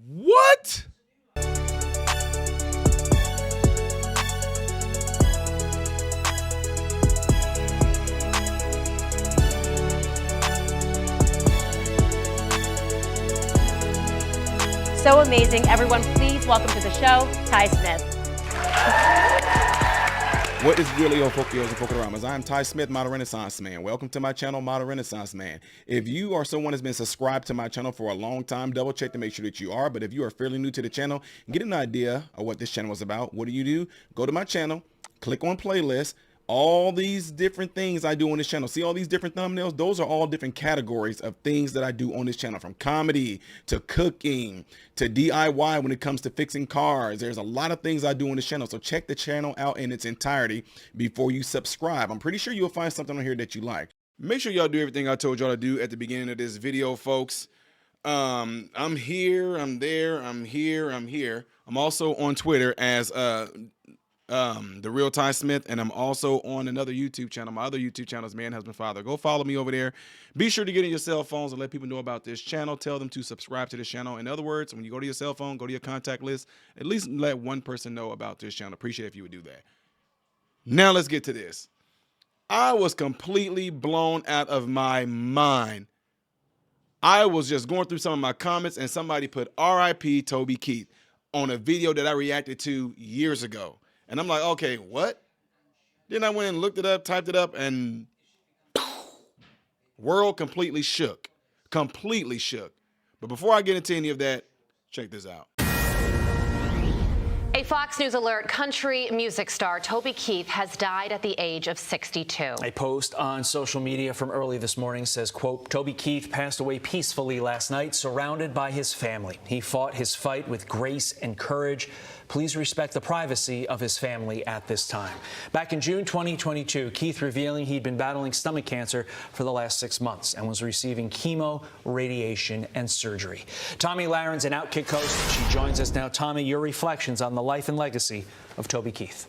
What? So amazing. Everyone, please welcome to the show, Ty Smith. What is really on Folkios and Folkoramas? I'm Ty Smith, Model Renaissance Man. Welcome to my channel, Model Renaissance Man. If you are someone that's been subscribed to my channel for a long time, double check to make sure that you are. But if you are fairly new to the channel, get an idea of what this channel is about. What do? Go to my channel, click on playlist. All these different things I do on this channel. See all these different thumbnails? Those are all different categories of things that I do on this channel, from comedy to cooking to DIY when it comes to fixing cars. There's a lot of things I do on this channel. So check the channel out in its entirety before you subscribe. I'm pretty sure you'll find something on here that you like. Make sure y'all do everything I told y'all to do at the beginning of this video, folks. I'm here, I'm there, I'm here, I'm here. I'm also on Twitter as The Real Ty Smith, and I'm also on another YouTube channel. My other YouTube channel is Man, Husband, Father. Go follow me over there. Be sure to get in your cell phones and let people know about this channel. Tell them to subscribe to this channel. In other words, when you go to your cell phone, go to your contact list, at least let one person know about this channel. Appreciate it if you would do that. Now let's get to this. I was completely blown out of my mind. I was just going through some of my comments and somebody put RIP Toby Keith on a video that I reacted to years ago. And I'm like, okay, what? Then I went and looked it up, typed it up, and world completely shook. Completely shook. But before I get into any of that, check this out. A Fox News alert: country music star Toby Keith has died at the age of 62. A post on social media from early this morning says, quote, Toby Keith passed away peacefully last night, surrounded by his family. He fought his fight with grace and courage. Please respect the privacy of his family at this time. Back in June 2022, Keith revealing he'd been battling stomach cancer for the last 6 months and was receiving chemo, radiation, and surgery. Tommy Laren's an Outkick host. She joins us now. Tommy, your reflections on the life and legacy of Toby Keith.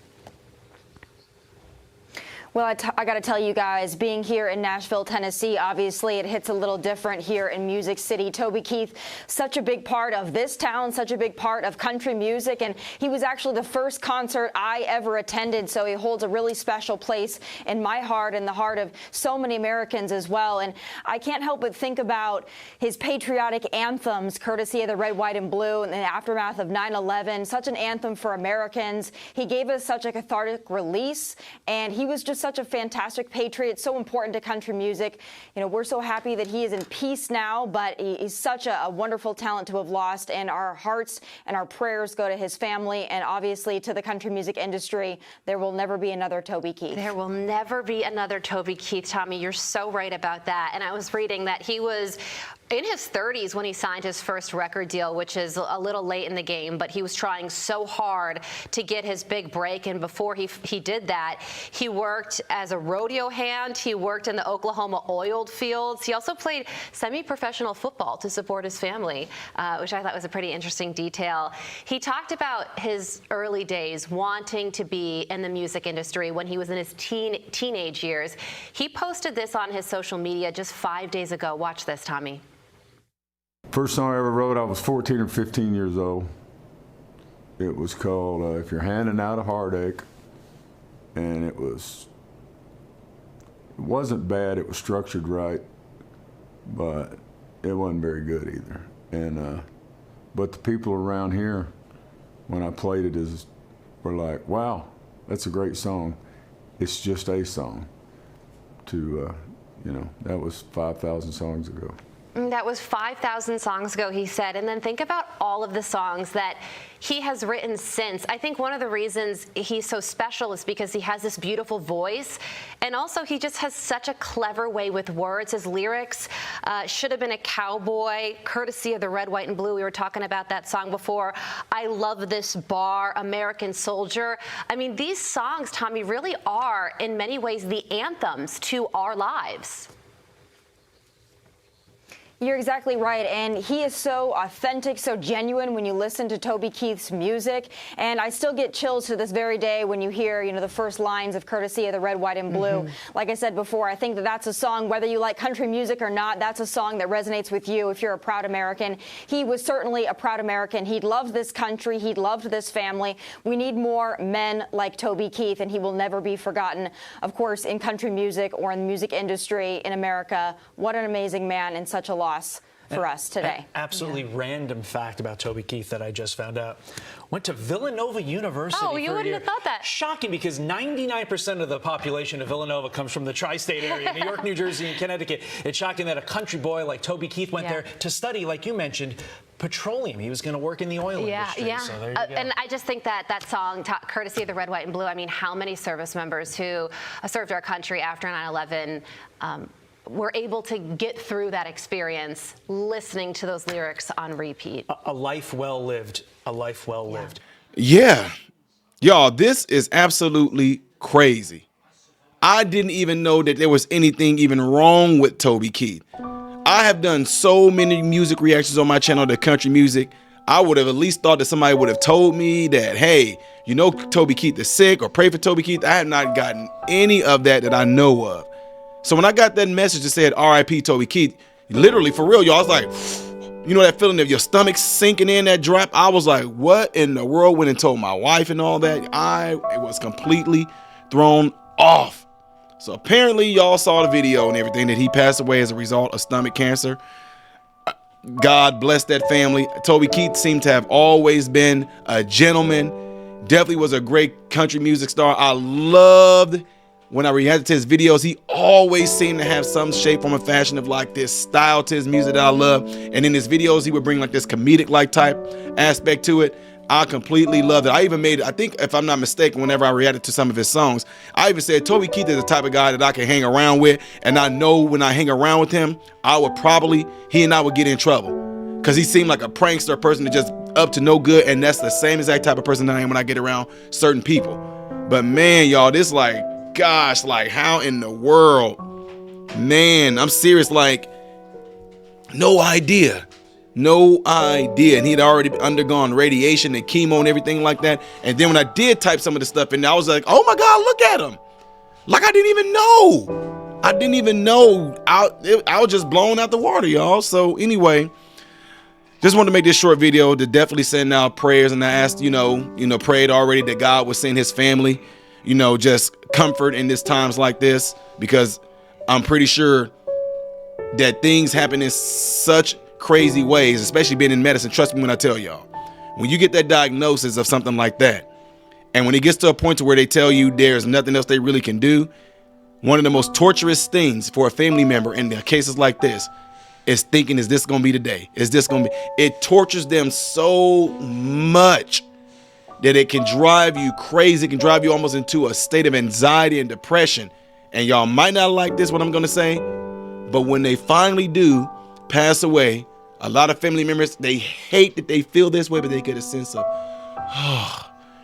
Well, I got to tell you guys, being here in Nashville, Tennessee, obviously it hits a little different here in Music City. Toby Keith, such a big part of this town, such a big part of country music, and he was actually the first concert I ever attended, so he holds a really special place in my heart and the heart of so many Americans as well. And I can't help but think about his patriotic anthems, courtesy of the Red, White, and Blue in the aftermath of 9/11, such an anthem for Americans. He gave us such a cathartic release, and he was just such a fantastic patriot, so important to country music. You know, we're so happy that he is in peace now, but he's such a wonderful talent to have lost, and our hearts and our prayers go to his family and obviously to the country music industry. There will never be another Toby Keith. There will never be another Toby Keith, Tommy. You're so right about that. And I was reading that he was in his 30s when he signed his first record deal, which is a little late in the game, but he was trying so hard to get his big break. And before he did that, he worked as a rodeo hand. He worked in the Oklahoma oil fields. He also played semi-professional football to support his family, which I thought was a pretty interesting detail. He talked about his early days wanting to be in the music industry when he was in his teenage years. He posted this on his social media just 5 days ago. Watch this, Tommy. First song I ever wrote, I was 14 or 15 years old. It was called If You're Handing Out a Heartache, and it wasn't bad, it was structured right, but it wasn't very good either. And but the people around here, when I played it, were like, wow, that's a great song. It's just a song. You know, that was 5,000 songs ago. That was 5,000 songs ago, he said. And then think about all of the songs that he has written since. I think one of the reasons he's so special is because he has this beautiful voice. And also, he just has such a clever way with words. His lyrics, Should Have Been a Cowboy, courtesy of the Red, White, and Blue. We were talking about that song before. I Love This Bar, American Soldier. I mean, these songs, Tommy, really are, in many ways, the anthems to our lives. You're exactly right, and he is so authentic, so genuine when you listen to Toby Keith's music, and I still get chills to this very day when you hear, the first lines of Courtesy of the Red, White, and Blue. Like I said before, I think that that's a song, whether you like country music or not, that's a song that resonates with you if you're a proud American. He was certainly a proud American. He loved this country. He loved this family. We need more men like Toby Keith, and he will never be forgotten, of course, in country music or in the music industry in America. What an amazing man and such a loss for us today. Absolutely random fact about Toby Keith that I just found out. Went to Villanova University. Oh, you for a wouldn't year. have thought that. Shocking, because 99% of the population of Villanova comes from the tri-state area, New York, New Jersey, and Connecticut. It's shocking that a country boy like Toby Keith went there to study, like you mentioned, petroleum. He was going to work in the oil industry. Yeah. So there you go. And I just think that song, Courtesy of the Red, White, and Blue, I mean, how many service members who served our country after 9/11 were able to get through that experience listening to those lyrics on repeat. A life well lived. A life well lived. Yeah. Y'all, this is absolutely crazy. I didn't even know that there was anything even wrong with Toby Keith. I have done so many music reactions on my channel to country music. I would have at least thought that somebody would have told me that, hey, Toby Keith is sick, or pray for Toby Keith. I have not gotten any of that I know of. So when I got that message that said R.I.P. Toby Keith, literally for real, y'all, I was like, that feeling of your stomach sinking in, that drop. I was like, what in the world? Went and told my wife and all that. I was completely thrown off. So apparently y'all saw the video and everything that he passed away as a result of stomach cancer. God bless that family. Toby Keith seemed to have always been a gentleman. Definitely was a great country music star. I loved when I reacted to his videos. He always seemed to have some shape, form, and fashion of like this style to his music that I love. And in his videos, he would bring like this comedic like type aspect to it. I completely loved it. I even made, I think if I'm not mistaken, whenever I reacted to some of his songs, I even said Toby Keith is the type of guy that I can hang around with. And I know when I hang around with him, he and I would get in trouble. Because he seemed like a prankster person that just up to no good. And that's the same exact type of person that I am when I get around certain people. But man, y'all, this gosh, how in the world? Man, I'm serious, no idea. And he'd already undergone radiation and chemo and everything like that. And then when I did type some of the stuff in there, I was like, oh my God, look at him. I didn't even know. I was just blown out the water, y'all. So anyway, just wanted to make this short video to definitely send out prayers. And I asked, prayed already that God would send his family, just comfort in this times like this, because I'm pretty sure that things happen in such crazy ways, especially being in medicine. Trust me when I tell y'all, when you get that diagnosis of something like that, and when it gets to a point to where they tell you there's nothing else they really can do, one of the most torturous things for a family member in cases like this is thinking, is this going to be the day? It tortures them so much that it can drive you crazy. It can drive you almost into a state of anxiety and depression. And y'all might not like this, what I'm going to say, but when they finally do pass away, a lot of family members, they hate that they feel this way, but they get a sense of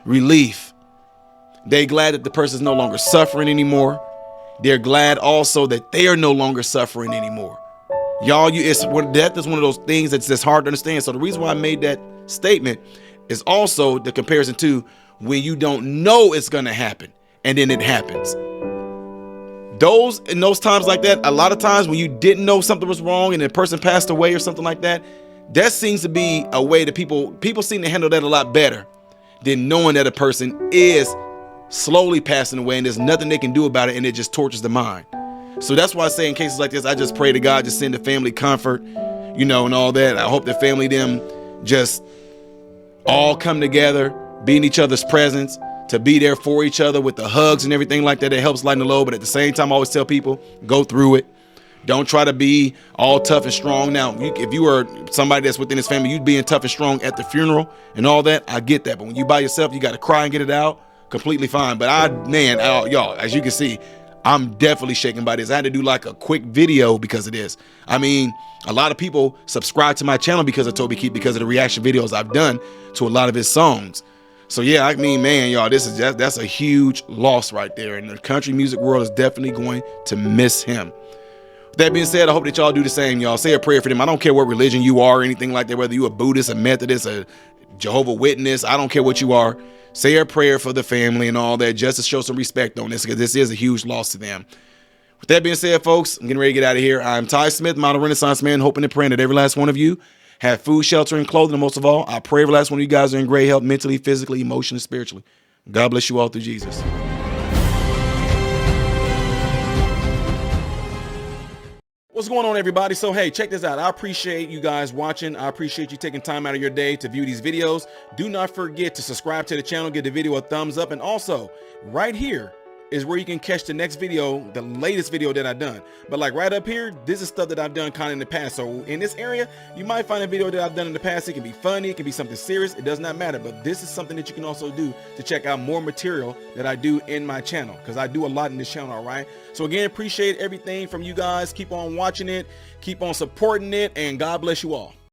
relief. They're glad that the person's no longer suffering anymore. They're glad also that they are no longer suffering anymore. Y'all, death is one of those things that's just hard to understand. So the reason why I made that statement is also the comparison to when you don't know it's going to happen and then it happens. In those times like that, a lot of times when you didn't know something was wrong and the person passed away or something like that, that seems to be a way that people seem to handle that a lot better than knowing that a person is slowly passing away and there's nothing they can do about it, and it just tortures the mind. So that's why I say in cases like this, I just pray to God to send the family comfort, and all that. I hope the family, them just all come together, be in each other's presence, to be there for each other with the hugs and everything like that. It helps lighten the load. But at the same time, I always tell people, go through it. Don't try to be all tough and strong. Now, if you were somebody that's within his family, you'd being tough and strong at the funeral and all that. I get that. But when you by yourself, you got to cry and get it out. Completely fine. But y'all, as you can see, I'm definitely shaken by this. I had to do a quick video because of this. I mean, a lot of people subscribe to my channel because of Toby Keith, because of the reaction videos I've done to a lot of his songs. So yeah, I mean, man, y'all, that's a huge loss right there. And the country music world is definitely going to miss him. That being said, I hope that y'all do the same, y'all. Say a prayer for them. I don't care what religion you are or anything like that, whether you're a Buddhist, a Methodist, a Jehovah Witness, I don't care what you are. Say a prayer for the family and all that, just to show some respect on this, because this is a huge loss to them. With that being said, folks, I'm getting ready to get out of here. I'm Ty Smith, model Renaissance man, hoping and praying that every last one of you have food, shelter, and clothing. And most of all, I pray every last one of you guys are in great health, mentally, physically, emotionally, spiritually. God bless you all through Jesus. What's going on, everybody? So, hey, check this out. I appreciate you guys watching. I appreciate you taking time out of your day to view these videos. Do not forget to subscribe to the channel, give the video a thumbs up, and also right here is where you can catch the next video, the latest video that I've done. But like right up here, this is stuff that I've done kind of in the past. So in this area, you might find a video that I've done in the past. It can be funny, it can be something serious, it does not matter. But this is something that you can also do to check out more material that I do in my channel, because I do a lot in this channel, all right? So again, appreciate everything from you guys. Keep on watching it, keep on supporting it, and God bless you all.